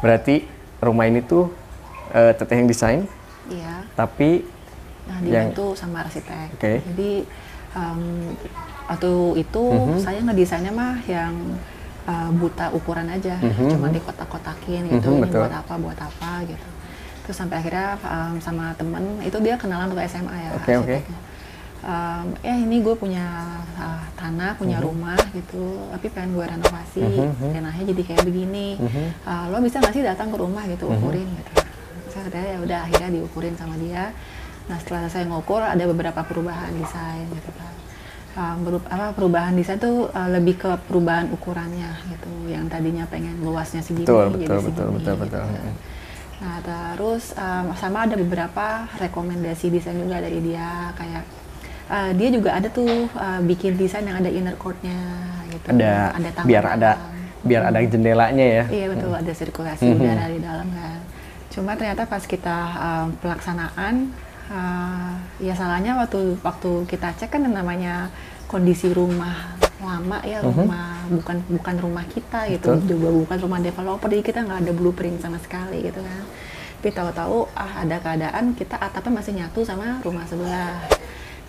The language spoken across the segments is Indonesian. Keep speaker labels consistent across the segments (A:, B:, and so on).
A: Berarti rumah ini tuh teteh yang desain,
B: Iya.
A: tapi
B: Nah, dibantu sama arsitek.
A: Oke.
B: Jadi waktu itu saya ngedesainnya mah yang buta ukuran aja, cuma dikotak-kotakin gitu, ini
A: betul.
B: buat apa gitu. Terus sampai akhirnya sama temen itu dia kenalan waktu SMA ya,
A: Oke.
B: arsiteknya. Ini gue punya tanah, punya rumah gitu, tapi pengen gue renovasi, tanahnya jadi kayak begini. Lo bisa nggak sih datang ke rumah gitu, ukurin gitu. Saya kata ya udah, akhirnya diukurin sama dia. Nah setelah saya ngukur ada beberapa perubahan desain gitu kan. Perubahan desain tuh lebih ke perubahan ukurannya gitu, yang tadinya pengen luasnya segini jadi segini. Betul. Nah terus sama ada beberapa rekomendasi desain juga dari dia, kayak dia juga ada tuh bikin desain yang ada inner court-nya gitu.
A: Ada biar ada jendelanya ya.
B: Iya betul, ada sirkulasi udara di dalam kan. Cuma ternyata pas kita pelaksanaan, ya salahnya waktu kita cek kan namanya kondisi rumah lama ya, rumah bukan rumah kita gitu, juga bukan rumah developer, jadi kita nggak ada blueprint sama sekali gitu kan. Tapi tahu-tahu ada keadaan kita atapnya masih nyatu sama rumah sebelah.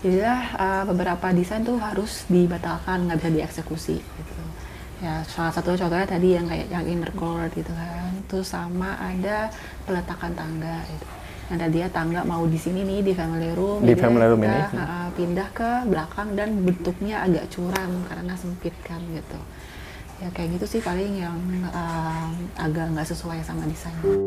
B: Jadilah beberapa desain tuh harus dibatalkan, nggak bisa dieksekusi gitu. Ya salah satu contohnya tadi yang kayak yang inner court gitu kan. Terus sama ada peletakan tangga gitu. Yang tadinya tangga mau di sini nih di family room,
A: di family room ini
B: pindah ke belakang dan bentuknya agak curam karena sempit kan gitu. Ya kayak gitu sih paling yang agak nggak sesuai sama desainnya.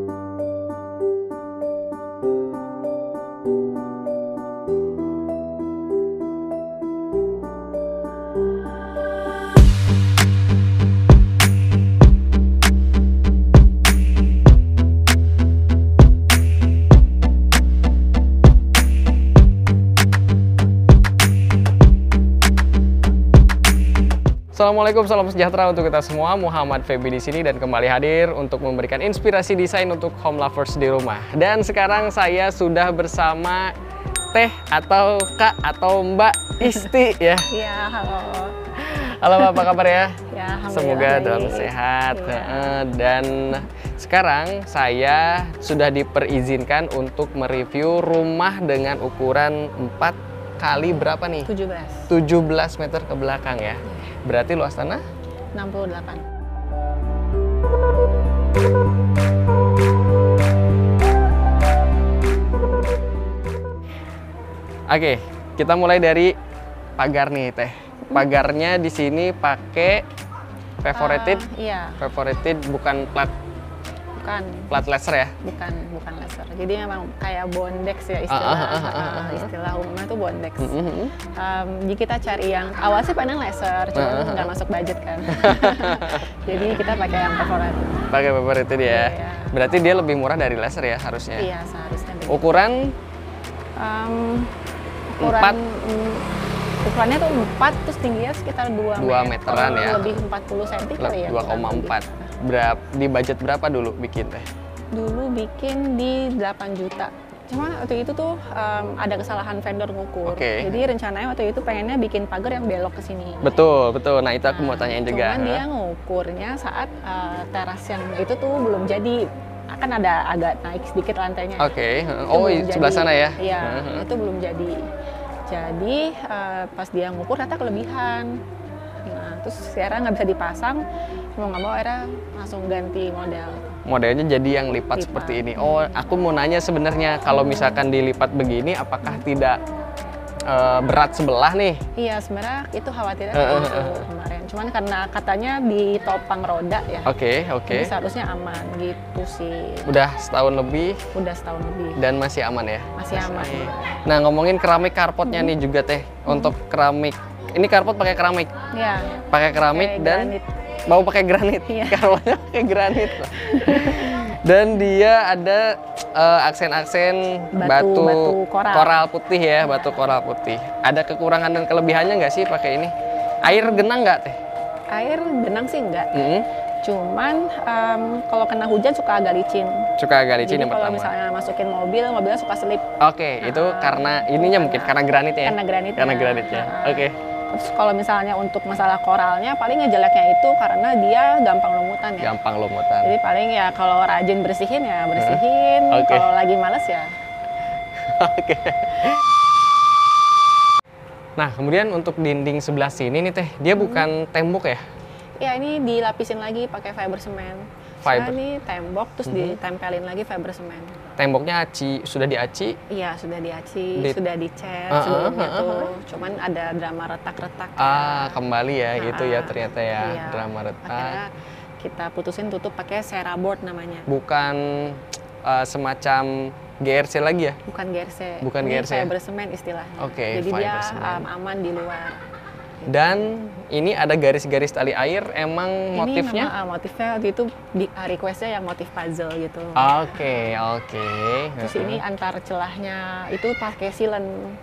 A: Assalamualaikum, salam sejahtera untuk kita semua. Muhammad Feby di sini dan kembali hadir untuk memberikan inspirasi desain untuk home lovers di rumah. Dan sekarang saya sudah bersama Teh atau Kak atau Mbak Isti ya.
B: Iya, halo.
A: Halo Mbak, apa kabar ya?
B: Ya,
A: semoga dalam sehat.
B: Ya.
A: Dan sekarang saya sudah diperizinkan untuk mereview rumah dengan ukuran 4 kali berapa nih?
B: 17
A: meter ke belakang ya. Berarti luas tanah?
B: 68.
A: Oke, kita mulai dari pagar nih Teh. Pagarnya di sini pakai perforated.
B: Iya.
A: Perforated bukan plat laser ya?
B: Bukan laser. Jadi memang kayak bondex ya istilah umumnya itu bondex. Jadi kita cari yang awal sih pengen laser, cuma nggak masuk budget kan. Jadi kita pakai yang perforated.
A: Pakai perforated ya.
B: Iya.
A: Berarti dia lebih murah dari laser ya harusnya?
B: Iya, seharusnya.
A: Ukuran?
B: Ukurannya tuh 4, terus tingginya sekitar 2
A: meteran ya.
B: Lebih 40 cm kali ya.
A: 2,4. Di budget berapa dulu bikin Teh?
B: Dulu bikin di 8 juta. Cuma waktu itu tuh ada kesalahan vendor ngukur. Jadi rencananya waktu itu pengennya bikin pagar yang belok ke sini.
A: Betul. Nah itu aku mau tanyain juga.
B: Cuman dia ngukurnya saat teras yang itu tuh belum jadi. Akan ada agak naik sedikit lantainya.
A: Oh sebelah sana ya?
B: Iya, itu belum jadi. Jadi pas dia ngukur ternyata kelebihan. Nah, terus sekarang nggak bisa dipasang, mau nggak mau akhirnya langsung ganti model. Modelnya
A: jadi yang lipat seperti ini. Oh, aku mau nanya sebenarnya kalau misalkan dilipat begini, apakah tidak berat sebelah nih?
B: Iya, sebenarnya itu khawatirnya kemarin. Cuman karena katanya ditopang roda ya. Oke. Jadi seharusnya aman gitu sih.
A: Udah setahun lebih?
B: Udah setahun lebih.
A: Dan masih aman ya?
B: Masih aman.
A: Nah, ngomongin keramik carportnya nih juga Teh. Untuk keramik, ini carport pakai keramik?
B: Iya.
A: Pakai keramik dan granit. Mau pakai granit?
B: Iya.
A: Carportnya pakai granit. Dan dia ada aksen-aksen batu koral putih ya, batu koral putih. Ada kekurangan dan kelebihannya nggak sih pakai ini? Air genang nggak Teh?
B: Air genang sih nggak. Cuman kalau kena hujan suka agak licin. Jadi
A: yang pertama.
B: Kalau misalnya masukin mobilnya suka selip.
A: Itu karena ininya mungkin karena granitnya.
B: Karena granitnya.
A: Oke.
B: Terus kalau misalnya untuk masalah koralnya, paling ngejeleknya itu karena dia gampang lumutan ya.
A: Gampang lumutan.
B: Jadi paling ya kalau rajin bersihin ya bersihin,
A: Oke.
B: kalau lagi males ya.
A: Oke. Nah, kemudian untuk dinding sebelah sini nih Teh, dia bukan tembok ya?
B: Ya ini dilapisin lagi pakai fiber semen.
A: Fiber.
B: Ini tembok terus ditempelin lagi fiber semen.
A: Temboknya sudah diaci?
B: Iya sudah diaci, sudah dicat sebelumnya tuh. Cuman ada drama retak-retak.
A: Kembali ya gitu ya ternyata ya,
B: iya.
A: drama retak.
B: Akhirnya kita putusin tutup pakai Ceraboard namanya.
A: Bukan semacam GRC lagi ya?
B: Bukan GRC.
A: Bukan
B: ini
A: GRC.
B: fiber semen istilahnya.
A: Oke,
B: jadi dia
A: fiber semen.
B: aman di luar.
A: Dan ini ada garis-garis tali air, emang motifnya?
B: Ini memang motifnya waktu itu requestnya yang motif puzzle gitu.
A: Oke.
B: Terus ini antar celahnya itu pakai silen.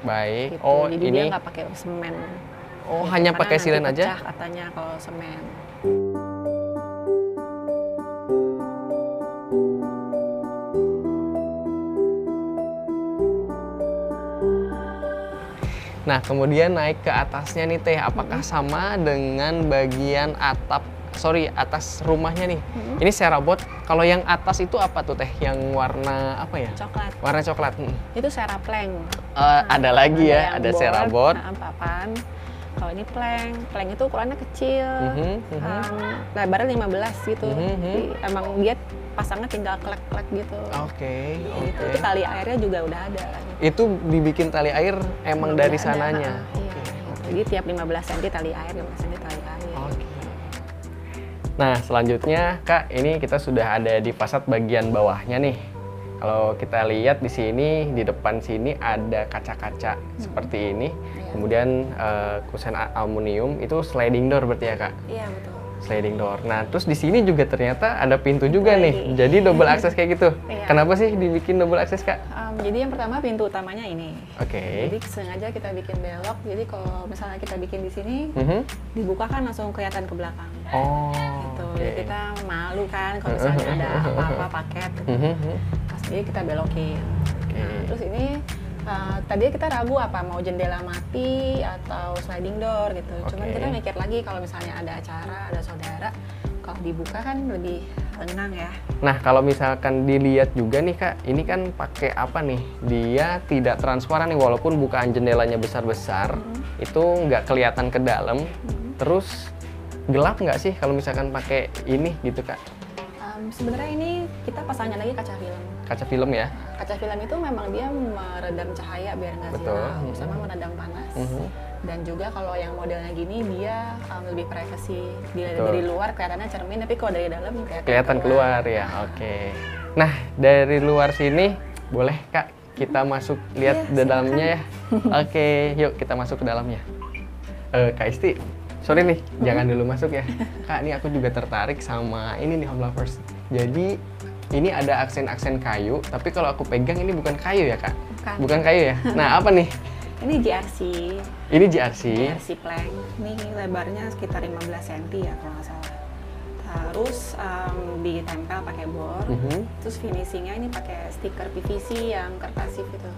A: Baik.
B: Gitu.
A: Oh,
B: jadi
A: ini
B: dia nggak pakai semen.
A: Oh,
B: Gitu.
A: hanya
B: Karena
A: pakai
B: nanti
A: silen
B: pecah
A: aja?
B: katanya kalau semen.
A: Nah, kemudian naik ke atasnya nih Teh, apakah sama dengan bagian atas rumahnya nih? Ini Ceraboard. Kalau yang atas itu apa tuh Teh? Yang warna apa ya?
B: Coklat.
A: Warna coklat.
B: Itu Ceraplank.
A: Ada lagi ya,
B: yang
A: ada
B: board,
A: Ceraboard.
B: papan. Kalau ini plank itu ukurannya kecil, lebarnya 15 gitu. Jadi emang dia pasangnya tinggal klek-klek gitu.
A: Oke.
B: Gitu. Itu tali airnya juga udah ada.
A: Itu dibikin tali air emang dari
B: Udah ada,
A: sananya?
B: iya, gitu. Jadi tiap 15 cm tali air, 15 cm tali air.
A: Oke. Nah, selanjutnya Kak, ini kita sudah ada di fasad bagian bawahnya nih. Kalau kita lihat di sini, di depan sini ada kaca-kaca seperti ini. Kemudian kusen aluminium, itu sliding door berarti ya Kak?
B: Iya, betul.
A: Sliding door. Nah, terus di sini juga ternyata ada pintu juga nih. Jadi double akses kayak gitu.
B: Iya.
A: Kenapa sih dibikin double akses Kak?
B: Jadi yang pertama pintu utamanya ini.
A: Oke.
B: Jadi sengaja kita bikin belok. Jadi kalau misalnya kita bikin di sini, dibuka kan langsung kelihatan ke belakang.
A: Oh.
B: Gitu.
A: Oke.
B: Jadi kita malu kan kalau misalnya ada apa-apa paket. Jadi kita belokin. Nah, terus ini tadi kita ragu apa mau jendela mati atau sliding door gitu. Cuman kita mikir lagi kalau misalnya ada acara, ada saudara, kalau dibuka kan lebih tenang ya.
A: Nah, kalau misalkan dilihat juga nih Kak, ini kan pakai apa nih? Dia tidak transparan nih, walaupun bukaan jendelanya besar-besar, itu nggak kelihatan ke dalam. Terus gelap nggak sih kalau misalkan pakai ini gitu Kak?
B: Sebenarnya ini kita pasangnya lagi kaca film.
A: Kaca film ya?
B: Kaca film itu memang dia meredam cahaya biar nggak silau, sama meredam panas. Dan juga kalau yang modelnya gini dia lebih privacy. Dari luar kelihatannya cermin, tapi kalau dari dalam
A: kelihatan keluar ya. Oke. Nah, dari luar sini boleh Kak kita masuk lihat di dalamnya ya. Oke, yuk kita masuk ke dalamnya. Kak Isti, sorry nih, jangan dulu masuk ya. Kak, ini aku juga tertarik sama ini nih Home Lovers. Jadi ini ada aksen-aksen kayu, tapi kalau aku pegang ini bukan kayu ya Kak? Bukan kayu ya? Nah, apa nih?
B: Ini GRC.
A: Ini GRC.
B: GRC plank. Ini lebarnya sekitar 15 cm ya kalau nggak salah. Terus ditempel pakai bor. Terus finishingnya ini pakai stiker PVC yang kertasif itu.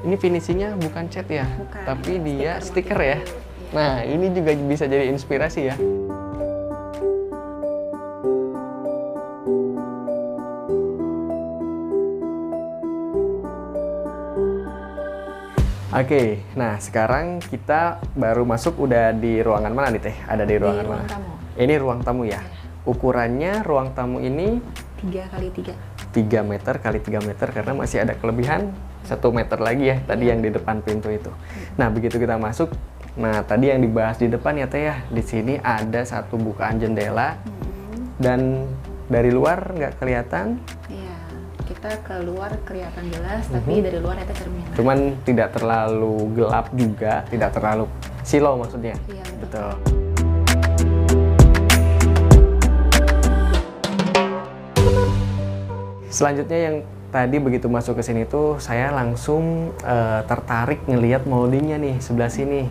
A: Ini finishingnya bukan cat ya?
B: Bukan,
A: tapi dia stiker
B: motif
A: ya?
B: kayu.
A: Nah, ini juga bisa jadi inspirasi ya. Oke, nah sekarang kita baru masuk udah di ruangan mana nih Teh? Ada di ruangan mana?
B: Tamu.
A: Ini ruang tamu ya? Ukurannya ruang tamu ini
B: 3x3.
A: 3 meter kali 3 meter karena masih ada kelebihan 1 meter lagi ya tadi yang di depan pintu itu. Nah, begitu kita masuk, nah tadi yang dibahas di depan ya Teh ya, di sini ada satu bukaan jendela dan dari luar nggak kelihatan.
B: Iya, kita keluar kelihatan jelas, tapi dari luar itu cermin.
A: Cuman tidak terlalu gelap juga, tidak terlalu silau maksudnya.
B: Iya,
A: betul. Selanjutnya yang tadi begitu masuk ke sini tuh saya langsung tertarik ngelihat moldingnya nih sebelah sini.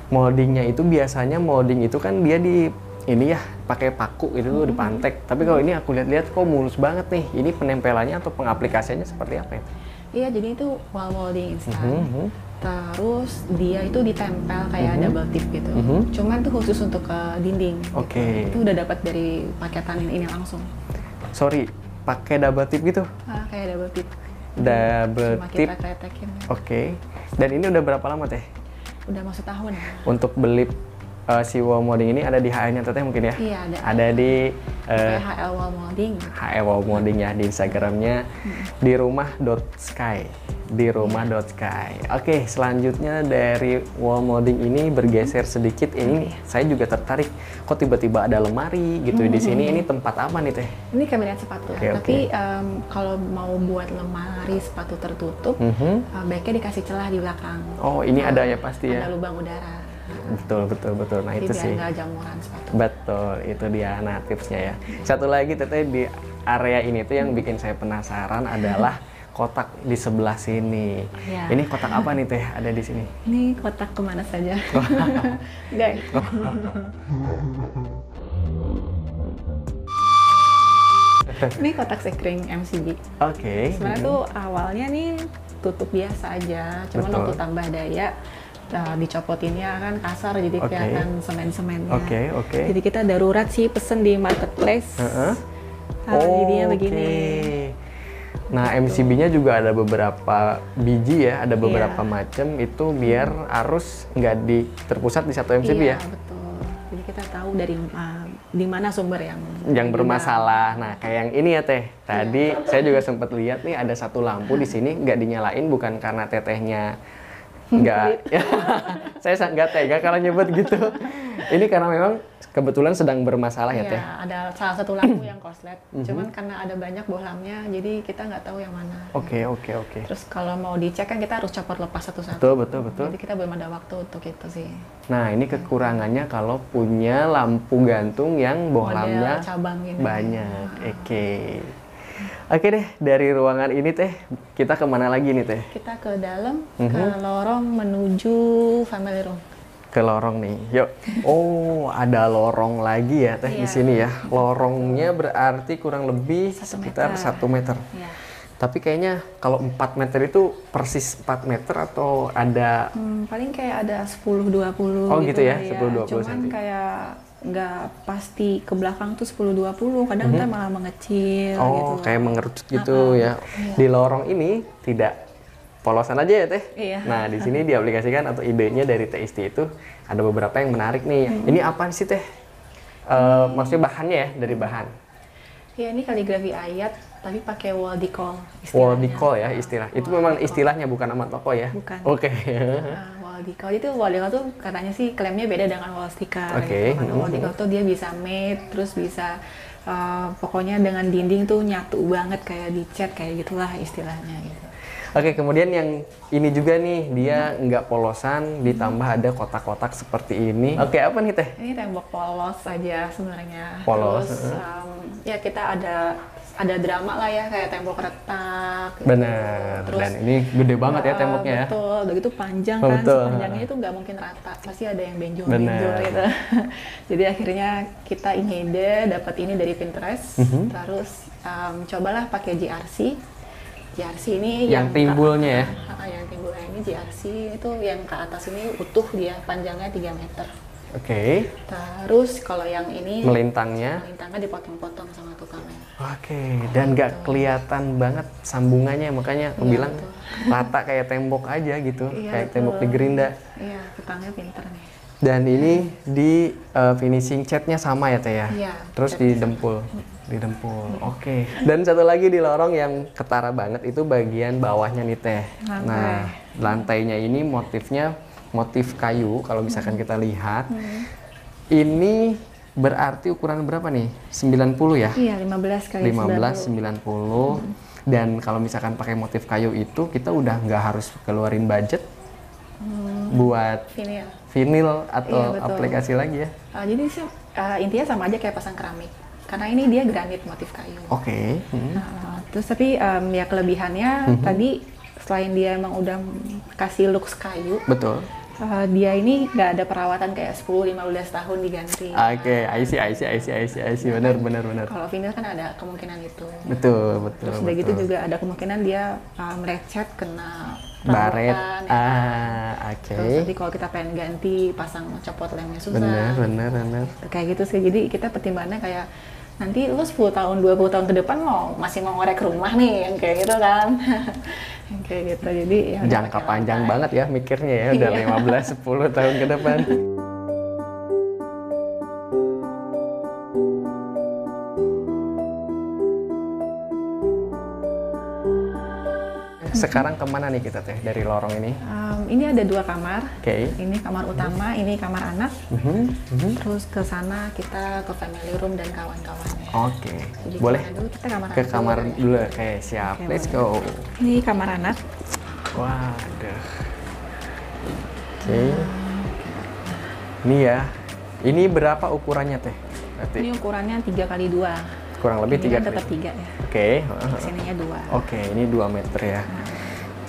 A: Moldingnya itu biasanya molding itu kan dia di ini ya pakai paku itu tuh dipantek. Tapi kalau ini aku lihat-lihat kok mulus banget nih. Ini penempelannya atau pengaplikasiannya seperti apa ya?
B: Iya, jadi itu wall molding instan. Terus dia itu ditempel kayak double tip gitu. Cuman tuh khusus untuk ke dinding.
A: Oke.
B: Gitu. Itu udah dapat dari paketan ini langsung.
A: Sorry, pakai double tip gitu?
B: Kayak double tip.
A: Double
B: Cuma
A: tip.
B: kita kretekin.
A: Oke. Dan ini udah berapa lama Teh?
B: Udah masuk tahun.
A: Untuk beli si wall molding ini ada di HL-nya Teteh mungkin ya?
B: Iya, ada.
A: Ada di
B: HL Wall Molding.
A: HL Wall Molding ya, di Instagramnya di rumah.sky. Di rumah.sky. Oke, selanjutnya dari wall molding ini bergeser sedikit. Ini saya juga tertarik. Kok tiba-tiba ada lemari gitu di sini? Ini tempat apa nih Teh?
B: Ini kabinet sepatu. Tapi kalau mau buat lemari sepatu tertutup, baiknya dikasih celah di belakang.
A: Oh, ini ada ya pasti ya?
B: Ada lubang udara.
A: Betul. Nah,
B: jadi
A: itu
B: biar
A: sih.
B: nggak jamuran sepatu.
A: Betul, itu dia nah tipsnya ya. Satu lagi Teteh di area ini tuh yang bikin saya penasaran adalah kotak di sebelah sini.
B: Ya.
A: Ini kotak apa nih Teh ada di sini?
B: Ini kotak kemana saja? Guys. Ini kotak sekring MCB.
A: Oke.
B: Sebenarnya tuh awalnya nih tutup biasa aja, cuman
A: Betul.
B: waktu tambah daya dicopotinnya kan kasar jadi kelihatan semen-semennya.
A: Oke.
B: Jadi kita darurat sih pesen di marketplace. Jadinya begini.
A: Nah, MCB-nya juga ada beberapa biji ya, ada beberapa macam itu biar arus nggak terpusat di satu MCB ya.
B: Iya, betul. Jadi kita tahu dari di mana sumber
A: yang bermasalah. Nah, kayak yang ini ya Teh. Tadi saya juga sempat lihat nih ada satu lampu di sini nggak dinyalain bukan karena tetehnya nggak. Saya nggak tega kalau nyebut gitu. Ini karena memang kebetulan sedang bermasalah ya Teh.
B: Ada salah satu lampu yang korslet. Cuman karena ada banyak bohlamnya, jadi kita nggak tahu yang mana.
A: Oke.
B: Terus kalau mau dicek kan kita harus copot lepas satu-satu.
A: Betul.
B: Jadi kita belum ada waktu untuk itu sih.
A: Nah, ini kekurangannya kalau punya lampu gantung yang bohlamnya
B: Model cabang gini.
A: banyak. Oke deh, dari ruangan ini Teh, kita kemana lagi nih Teh?
B: Kita ke dalam, ke lorong menuju family room.
A: Ke lorong nih, yuk. Oh, ada lorong lagi ya Teh di sini ya. Lorongnya berarti kurang lebih sekitar 1 meter.
B: Iya.
A: Tapi kayaknya kalau 4 meter itu persis 4 meter atau ada...
B: Paling kayak ada 10-20
A: Oh gitu ya,
B: lah
A: 10-20
B: Cuman
A: cm.
B: kayak nggak pasti ke belakang tuh 10-20, kadang kita malah mengecil gitu.
A: Oh, kayak mengerucut gitu ya. Di lorong ini tidak polosan aja ya Teh.
B: Iya.
A: Nah, di sini diaplikasikan atau idenya dari TST itu ada beberapa yang menarik nih. Ini apa sih Teh? Maksudnya bahannya ya, dari bahan.
B: Ya, ini kaligrafi ayat, tapi pakai wall decor.
A: Wall decor ya istilah. Itu memang istilahnya bukan nama toko ya?
B: Bukan.
A: Oke.
B: Wall decor itu wall decor tuh katanya sih klaimnya beda dengan wall sticker.
A: Oke.
B: Gitu. Kalau wall decor tuh dia bisa matte, terus bisa pokoknya dengan dinding tuh nyatu banget kayak dicat kayak gitulah istilahnya gitu.
A: Oke, kemudian yang ini juga nih, dia nggak polosan, ditambah ada kotak-kotak seperti ini. Oke, apa nih Teh?
B: Ini tembok polos aja sebenarnya.
A: Polos,
B: Terus ya kita ada drama lah ya kayak tembok retak. Gitu.
A: Benar.
B: Terus,
A: Dan ini gede banget ya temboknya ya.
B: Betul, udah gitu panjang
A: Oh,
B: kan,
A: betul.
B: sepanjangnya itu nggak mungkin rata, pasti ada yang benjol
A: Benar.
B: gitu. Jadi akhirnya kita ide dapat ini dari Pinterest, terus cobalah pakai JRC. JRC ini
A: Yang timbulnya ya?
B: Yang timbulnya ini JRC itu yang ke atas ini utuh dia, panjangnya 3 meter.
A: Oke.
B: Terus kalau yang ini
A: Melintangnya.
B: dipotong-potong sama tukangnya.
A: Oke, dan nggak kelihatan banget sambungannya, makanya aku bilang rata kayak tembok aja gitu,
B: Iya,
A: kayak
B: betul.
A: tembok di Gerinda.
B: Iya, tukangnya pinter nih.
A: Dan ini di finishing catnya sama ya Teh ya?
B: Iya,
A: Terus didempul. Oke. Dan satu lagi di lorong yang ketara banget itu bagian bawahnya nih Teh.
B: Lantai.
A: Nah, lantainya ini motifnya motif kayu kalau misalkan kita lihat. Ini berarti ukuran berapa nih? 90 ya?
B: Iya, 15 kali
A: 15 90. Dan kalau misalkan pakai motif kayu itu kita udah nggak harus keluarin budget buat
B: Vinil.
A: vinil atau
B: Iya, betul.
A: aplikasi lagi ya.
B: Jadi sih intinya sama aja kayak pasang keramik. Karena ini dia granit motif kayu.
A: Oke.
B: Terus tapi ya kelebihannya tadi selain dia emang udah kasih looks kayu,
A: Betul.
B: Dia ini nggak ada perawatan kayak 10-15 tahun diganti.
A: Oke, I see. Benar.
B: Kalau vinyl kan ada kemungkinan itu.
A: Betul.
B: Terus udah gitu juga ada kemungkinan dia melecet, kena
A: baret.
B: rambutan, ya.
A: Oke.
B: Terus nanti kalau kita pengen ganti, pasang copot lemnya susah.
A: Benar.
B: Kayak gitu sih. Jadi kita pertimbangannya kayak nanti lu 10 tahun, 20 tahun ke depan masih mau ngorek rumah nih, yang kayak gitu kan. Yang kayak gitu. Jadi ya
A: Jangka panjang banget ya mikirnya ya, udah 15-10 tahun ke depan. Sekarang kemana nih kita teh dari lorong ini?
B: Ini ada 2 kamar.
A: Oke.
B: Ini kamar utama, ini kamar anak. Terus ke sana kita ke family room dan kawan-kawannya.
A: Oke.
B: Jadi
A: Boleh
B: kemana dulu? Kita kamar
A: ke
B: anak
A: kamar
B: dulu.
A: dulu. Oke, siap.
B: Oke,
A: Let's
B: boleh.
A: go.
B: Ini kamar anak.
A: Waduh. Oke. Ini ya. Ini berapa ukurannya teh? Berarti
B: Ini ukurannya 3x2.
A: kurang lebih
B: Ini
A: 3
B: kan tetap 3 ya.
A: Oke.
B: Sininya 2.
A: Oke, ini 2 meter ya.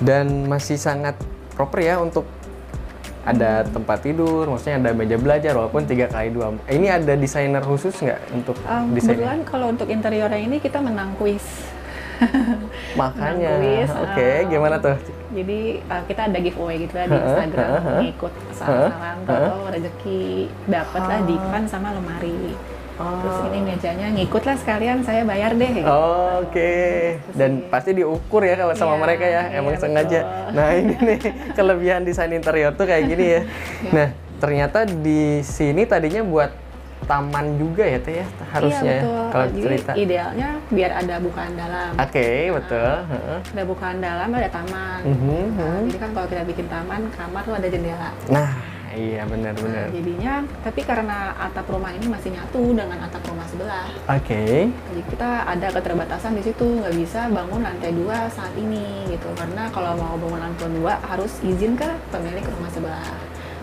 A: Dan masih sangat proper ya untuk ada tempat tidur, maksudnya ada meja belajar walaupun 3x2. Ini ada desainer khusus nggak untuk desainnya?
B: Kebetulan kalau untuk interiornya ini kita menang kuis.
A: Makanya,
B: Menang kuis,
A: oke, gimana tuh?
B: Jadi kita ada giveaway gitu lah di Instagram, ngikut saran-saran atau rezeki dapat lah dipan sama lemari. Terus ini mejanya ngikut lah sekalian, saya bayar deh. Gitu.
A: Oke. Dan pasti diukur ya kalau sama
B: Iya,
A: mereka ya, emang
B: iya,
A: sengaja.
B: betul.
A: Nah ini nih kelebihan desain interior tuh kayak gini ya. Nah ternyata di sini tadinya buat taman juga ya teh ya harusnya
B: Iya, betul.
A: ya kalau
B: Jadi
A: cerita.
B: idealnya biar ada bukaan dalam.
A: Oke, betul.
B: Ada bukaan dalam, ada taman. Nah, jadi kan kalau kita bikin taman, kamar tuh ada jendela.
A: Nah, iya
B: Nah,
A: benar-benar.
B: jadinya, tapi karena atap rumah ini masih nyatu dengan atap rumah sebelah.
A: Oke.
B: Jadi kita ada keterbatasan di situ, nggak bisa bangun lantai 2 saat ini gitu. Karena kalau mau bangun lantai 2 harus izin ke pemilik rumah sebelah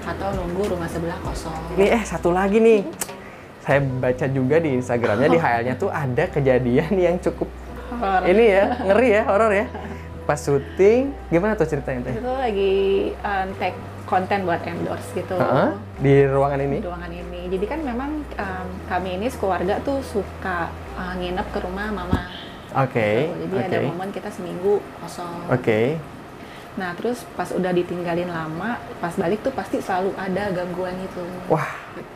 B: atau nunggu rumah sebelah kosong.
A: Ini satu lagi nih. Saya baca juga di Instagramnya di HL-nya tuh ada kejadian yang cukup
B: Horor.
A: ini ya, ngeri ya, horor ya. Pas syuting, gimana tuh ceritanya teh?
B: Itu lagi take konten buat endorse gitu.
A: Di ruangan ini?
B: Di ruangan ini. Jadi kan memang kami ini sekeluarga tuh suka nginep ke rumah mama.
A: Oke.
B: Jadi ada momen kita seminggu kosong.
A: Oke.
B: Nah terus pas udah ditinggalin lama, pas balik tuh pasti selalu ada gangguan itu.
A: Wah.
B: Gitu.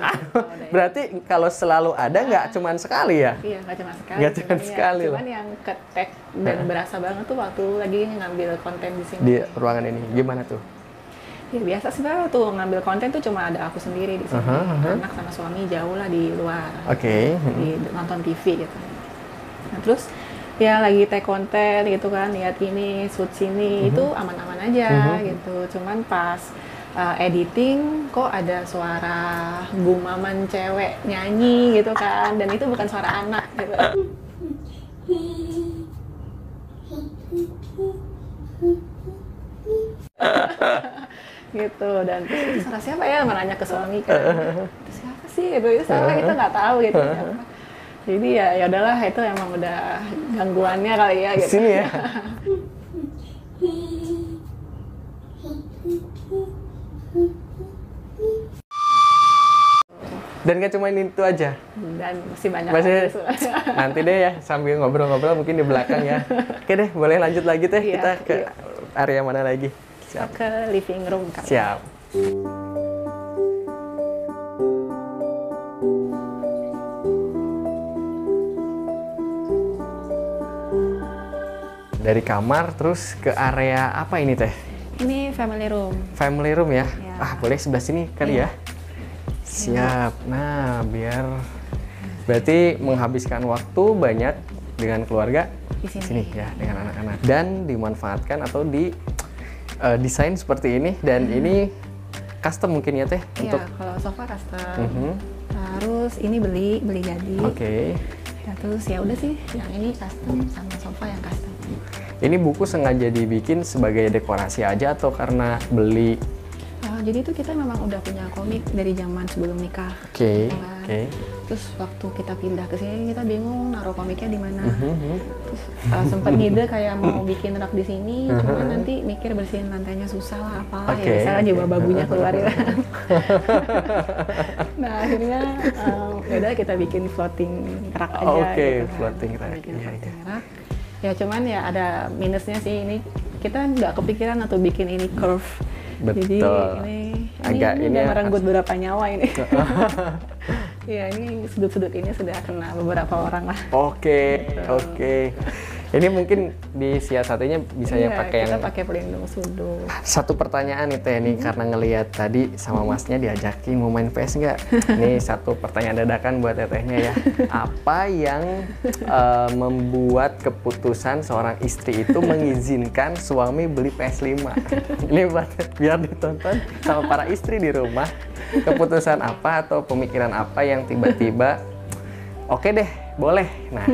A: Berarti kalau selalu ada nggak cuman sekali ya?
B: Iya, nggak cuma sekali.
A: Nggak cuma sekali
B: Cuman yang ketek dan berasa banget tuh waktu lagi ngambil konten di sini.
A: Di ruangan ini, gimana tuh?
B: Ya biasa sih tuh ngambil konten tuh cuma ada aku sendiri di sini. Anak sama suami jauh lah di luar.
A: Oke.
B: Di nonton TV gitu. Nah terus ya lagi take konten gitu kan, lihat ini, shoot sini, itu aman-aman aja gitu. Cuman pas editing kok ada suara gumaman cewek nyanyi gitu kan, dan itu bukan suara anak gitu. Gitu, dan terus suara siapa ya, menanya ke suami kan, itu siapa sih itu siapa, kita nggak tahu gitu siapa. Jadi ya udahlah, itu emang udah gangguannya kali ya gitu.
A: Sini ya. Dan gak cuma itu aja.
B: Dan masih banyak
A: Masih
B: lagi sebenarnya.
A: nanti deh ya sambil ngobrol-ngobrol mungkin di belakang ya. Oke deh, boleh lanjut lagi teh,
B: Iya,
A: kita ke
B: iya.
A: area mana lagi? Siap.
B: Ke living room kan.
A: Siap. Dari kamar terus ke area apa ini teh?
B: Ini family room.
A: Family room ya?
B: Ya.
A: Ah, boleh sebelah sini kali ya? Siap. Nah, biar berarti menghabiskan waktu banyak dengan keluarga
B: Di sini.
A: ya, dengan anak-anak. Dan dimanfaatkan atau di desain seperti ini, dan ini custom mungkin ya teh
B: Iya,
A: untuk.
B: kalau sofa custom. Terus ini beli jadi.
A: Oke.
B: Ya, terus ya udah sih, yang ini custom sama sofa yang custom.
A: Ini buku sengaja dibikin sebagai dekorasi aja atau karena beli?
B: Jadi itu kita memang udah punya komik dari zaman sebelum nikah.
A: Oke.
B: Kan.
A: Oke.
B: Terus waktu kita pindah ke sini kita bingung naruh komiknya di mana. Terus sempat ngide kayak mau bikin rak di sini, cuma nanti mikir bersihin lantainya susah lah apalah ya, misalnya juga babunya keluar ya. Nah akhirnya yaudah kita bikin floating rak aja.
A: Oke,
B: gitu kan.
A: floating rak.
B: Bikin
A: Iya,
B: floating rak. Ya cuman ya ada minusnya sih, ini kita nggak kepikiran atau bikin ini curve.
A: Betul.
B: Jadi
A: Agak
B: ini
A: ini
B: udah
A: ya,
B: merenggut beberapa nyawa ini. Ya ini sudut-sudut ini sudah kena beberapa orang lah.
A: Oke, oke. Ini mungkin disiasatinya bisa yang
B: Iya,
A: pakai
B: kita
A: yang
B: pakai pelindung sudut.
A: satu pertanyaan nih Teh nih, karena ngelihat tadi sama Masnya diajakin mau main PS nggak? Nih satu pertanyaan dadakan buat Tetehnya ya. Apa yang membuat keputusan seorang istri itu mengizinkan suami beli PS5? Ini buat biar ditonton sama para istri di rumah. Keputusan apa atau pemikiran apa yang tiba-tiba oke deh, boleh. Nah,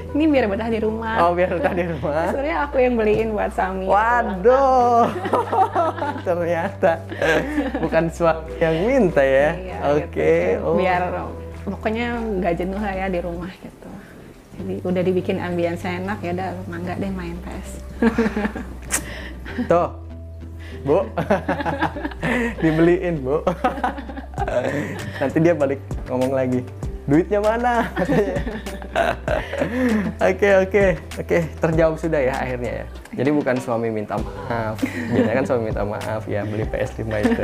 B: Ini biar betah di rumah.
A: oh biar udah di rumah.
B: Sebenarnya aku yang beliin buat Sami.
A: Waduh, ternyata bukan suami yang minta ya.
B: Iya,
A: Oke,
B: gitu.
A: oh.
B: Biar pokoknya nggak jenuh lah ya di rumah gitu. Jadi udah dibikin ambience enak ya udah mangga deh main PS.
A: Tuh, Bu, dibeliin Bu. Nanti dia balik ngomong lagi. Duitnya mana? Oke, terjawab sudah ya akhirnya ya. Jadi bukan suami minta maaf. Biasanya kan suami minta maaf ya beli PS5 itu.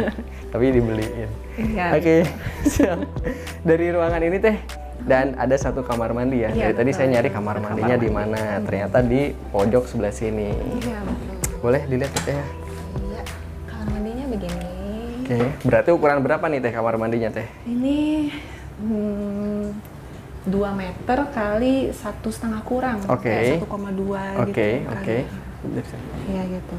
A: Tapi dibeliin.
B: Iya.
A: Oke, siap. Dari ruangan ini Teh, dan ada satu kamar mandi ya.
B: Iya,
A: Dari tadi
B: betul.
A: saya nyari kamar mandinya di mana. Ternyata di pojok sebelah sini.
B: Iya betul.
A: Boleh dilihat Teh ya.
B: Iya. Kamar mandinya begini.
A: Oke, berarti ukuran berapa nih Teh kamar mandinya Teh?
B: Ini 2 meter kali 1,5 kurang.
A: Oke.
B: Kayak 1,2 gitu.
A: Oke.
B: kali. Iya gitu.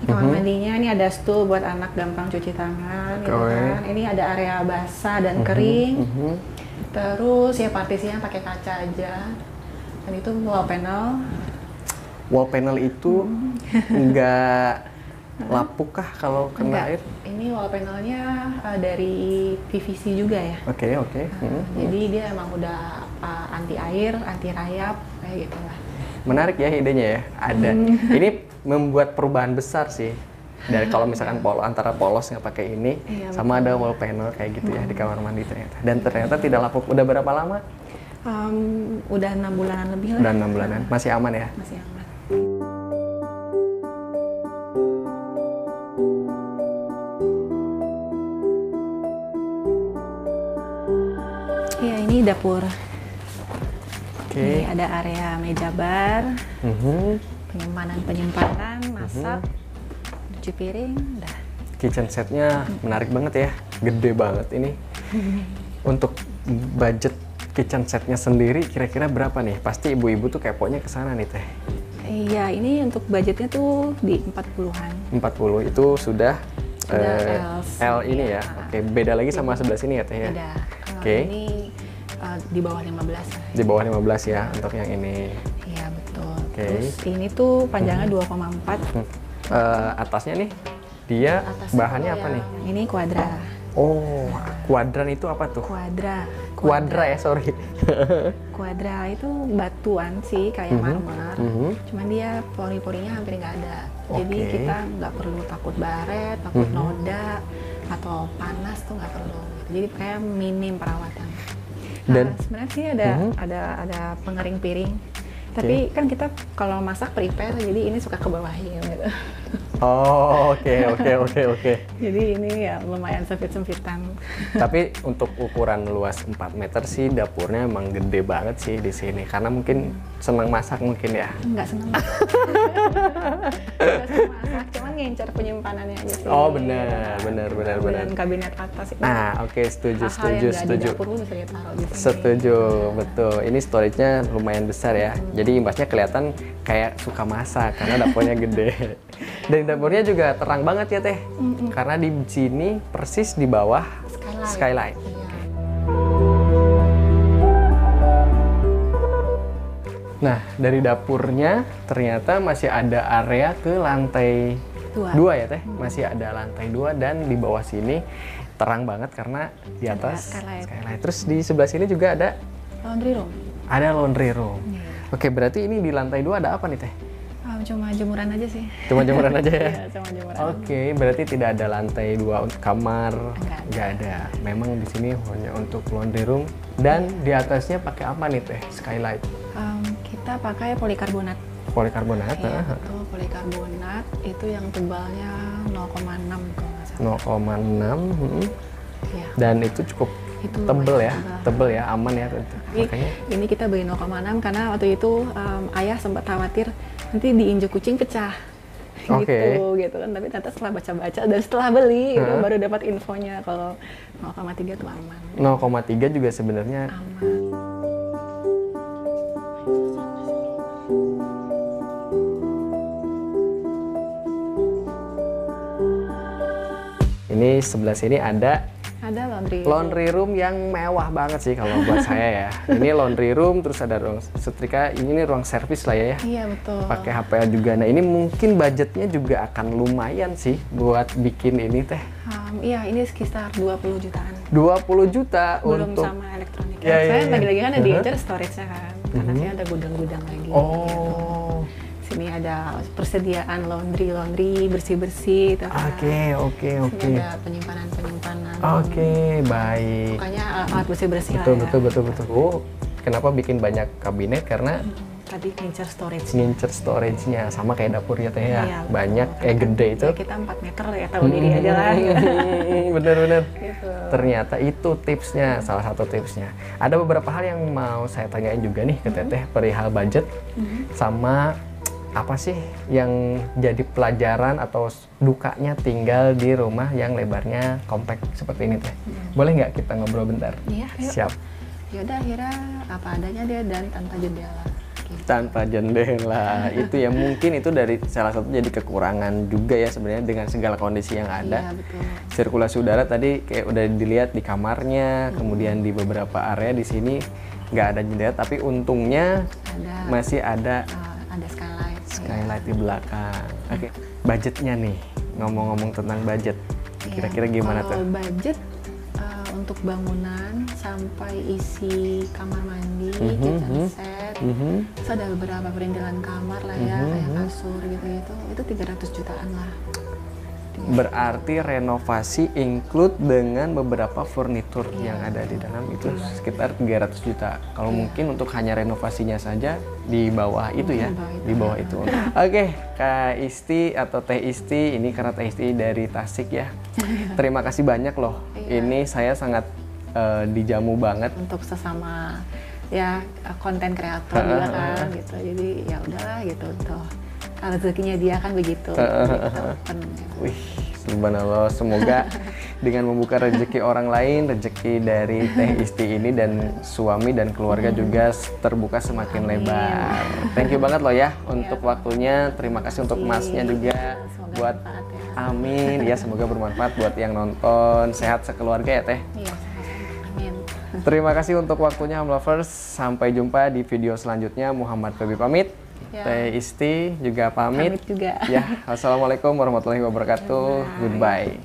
B: Ini kamar mandinya, ini ada stool buat anak gampang cuci tangan, gitu
A: Oke.
B: kan. Ini ada area basah dan kering. Terus ya partisinya pakai kaca aja. Dan itu wall panel.
A: Wall panel itu enggak lapuk kah kalau kena
B: Enggak,
A: air?
B: ini wall panelnya dari PVC juga ya.
A: Oke.
B: Jadi dia emang udah anti air, anti rayap kayak gitu lah.
A: Menarik ya idenya ya. Ada. Ini membuat perubahan besar sih. Dari kalau misalkan antara polos nggak pakai ini,
B: Iya,
A: sama ada wall panel kayak gitu ya di kamar mandi ternyata. Dan ternyata tidak lapuk. Udah berapa lama?
B: Udah 6 bulanan lebih lah.
A: Udah 6 bulanan. Masih aman ya?
B: Masih aman. Iya, ini dapur.
A: Oke.
B: Ini ada area meja bar, penyimpanan, masak, cuci piring, udah.
A: Kitchen setnya menarik banget ya. Gede banget ini. Untuk budget kitchen setnya sendiri kira-kira berapa nih? Pasti ibu-ibu tuh keponya ke sana nih Teh.
B: Iya, ini untuk budgetnya tuh di 40-an.
A: 40 itu sudah L ini ya.
B: Iya.
A: Oke, beda lagi sama sebelah sini ya Teh ya.
B: Beda. Kalau
A: Oke.
B: ini di bawah 15 lah.
A: Di bawah 15 ya untuk yang ini.
B: Iya, betul.
A: Oke.
B: Terus ini tuh panjangnya 2,4.
A: Atasnya nih dia
B: Atasnya
A: bahannya
B: kalau
A: apa nih?
B: yang Ini kuadra.
A: Oh, kuadran itu apa tuh? Kuadra ya, sorry.
B: Kuadra itu batuan sih kayak marmer. Cuman dia pori-porinya hampir nggak ada. Jadi
A: Oke.
B: kita nggak perlu takut baret, takut noda atau panas tuh nggak perlu. Jadi kayak minim perawatan.
A: Dan-
B: sebenarnya sih ada pengering piring. Tapi kan kita kalau masak prepare, jadi ini suka ke bawahin gitu.
A: Oh, oke.
B: Jadi ini ya lumayan sempit-sempitan.
A: Tapi untuk ukuran luas 4 meter sih dapurnya emang gede banget sih di sini. Karena mungkin senang masak mungkin ya.
B: Nggak seneng. Nggak seneng masak, cuman ngincar penyimpanannya aja sih.
A: Oh, benar.
B: Dan kabinet atas itu.
A: Nah, oke, setuju.
B: Hal-hal yang nggak di dapur pun bisa ditaruh di sini.
A: Setuju, betul. Ini storage-nya lumayan besar ya. Jadi imbasnya kelihatan kayak suka masak karena dapurnya gede. Dan dapurnya juga terang banget ya Teh. Karena di sini persis di bawah skylight.
B: Iya.
A: Nah, dari dapurnya ternyata masih ada area ke lantai Dua ya teh, masih ada lantai 2 dan di bawah sini terang banget karena di atas skylight. Terus di sebelah sini juga ada
B: Laundry room.
A: Ada laundry room.
B: Iya.
A: Oke, berarti ini di lantai 2 ada apa nih teh?
B: Cuma jemuran aja sih.
A: Cuma jemuran aja ya?
B: Iya, cuma jemuran.
A: Oke, berarti tidak ada lantai 2 untuk kamar.
B: Nggak
A: ada. Memang di sini hanya untuk laundry room. Dan di atasnya pakai apa nih teh? Skylight.
B: Kita pakai polikarbonat.
A: Polikarbonat.
B: Iya, betul, polikarbonat itu yang tebalnya 0,6 kalau nggak salah.
A: 0,6.
B: Iya.
A: Dan itu cukup
B: Itu
A: tebel ya,
B: tebal.
A: tebel ya, aman ya. Makanya
B: Ini kita beli 0,6 karena waktu itu ayah sempat khawatir nanti diinjek kucing pecah.
A: Oke.
B: gitu kan, tapi ternyata setelah baca-baca dan setelah beli gitu, baru dapat infonya kalau 0,3 itu aman.
A: 0,3 juga sebenarnya
B: Aman.
A: ini sebelah sini ada
B: Ada
A: laundry room yang mewah banget sih kalau buat saya ya. Ini laundry room, terus ada ruang setrika, ini ruang servis lah ya.
B: Iya, betul.
A: Pakai HPL juga. Nah, ini mungkin budgetnya juga akan lumayan sih buat bikin ini teh.
B: Iya, ini sekitar 20 jutaan.
A: 20 juta
B: Belum
A: untuk
B: sama elektronik.
A: Ya, ya,
B: Saya
A: ya.
B: lagi-lagi kan ada di inter storage-nya kan. Karena saya ada gudang-gudang lagi. Gitu.
A: Oh.
B: Sini ada persediaan laundry, bersih-bersih gitu kan.
A: Oke.
B: Sini ada penyimpanan.
A: Oke, baik.
B: Pokoknya alat bersih-bersih lah ya.
A: Betul. Oh, kenapa bikin banyak kabinet? Karena
B: Tadi ngincer storage.
A: ngincer storage-nya sama kayak dapurnya teh ya.
B: Iya,
A: Banyak
B: betul.
A: gede itu.
B: Ya, kita 4 meter ya, tahu diri aja lah.
A: Bener-bener.
B: Gitu.
A: Ternyata itu tipsnya, salah satu tipsnya. Ada beberapa hal yang mau saya tanyain juga nih ke Teteh perihal budget sama apa sih yang jadi pelajaran atau dukanya tinggal di rumah yang lebarnya kompak seperti ini teh. Boleh nggak kita ngobrol bentar?
B: Iya, yuk.
A: Siap.
B: Yaudah, akhirnya apa adanya dia dan tanpa jendela. Gitu.
A: Tanpa jendela itu ya mungkin itu dari salah satu jadi kekurangan juga ya sebenarnya dengan segala kondisi yang ada.
B: Iya, betul.
A: Sirkulasi udara tadi kayak udah dilihat di kamarnya, kemudian di beberapa area di sini nggak ada jendela, tapi untungnya masih ada skylight di belakang. Oke, budgetnya nih, ngomong-ngomong tentang budget, kira-kira gimana tuh?
B: Kalau budget untuk bangunan sampai isi kamar mandi, kitchen set, terus ada beberapa perintilan kamar lah ya, kayak kasur gitu-gitu, itu 300 jutaan lah.
A: Berarti renovasi include dengan beberapa furnitur yang ada di dalam itu sekitar 300 juta. Kalau mungkin untuk hanya renovasinya saja di bawah itu ya, di bawah itu. Oke, Kak Isti atau Teh Isti, ini karena Teh Isti dari Tasik ya. Terima kasih banyak loh. Ini saya sangat dijamu banget. Untuk
B: sesama ya konten kreator juga kan gitu. Jadi ya udahlah gitu tuh. Rezekinya dia kan begitu.
A: Wih, subhanallah. Semoga dengan membuka rezeki orang lain, rezeki dari Teh Isti ini dan suami dan keluarga juga terbuka semakin lebar. Thank you banget loh ya untuk waktunya. Terima kasih untuk masnya juga.
B: Semoga
A: buat
B: bermanfaat ya.
A: Amin. Ya, semoga bermanfaat buat yang nonton. Sehat sekeluarga ya Teh.
B: Iya, sama-sama. Amin.
A: Terima kasih untuk waktunya Home Lovers. Sampai jumpa di video selanjutnya. Muhammad Febi pamit.
B: Ya.
A: Teh Isti juga pamit.
B: Pamit juga.
A: Ya, assalamualaikum warahmatullahi wabarakatuh. Goodbye.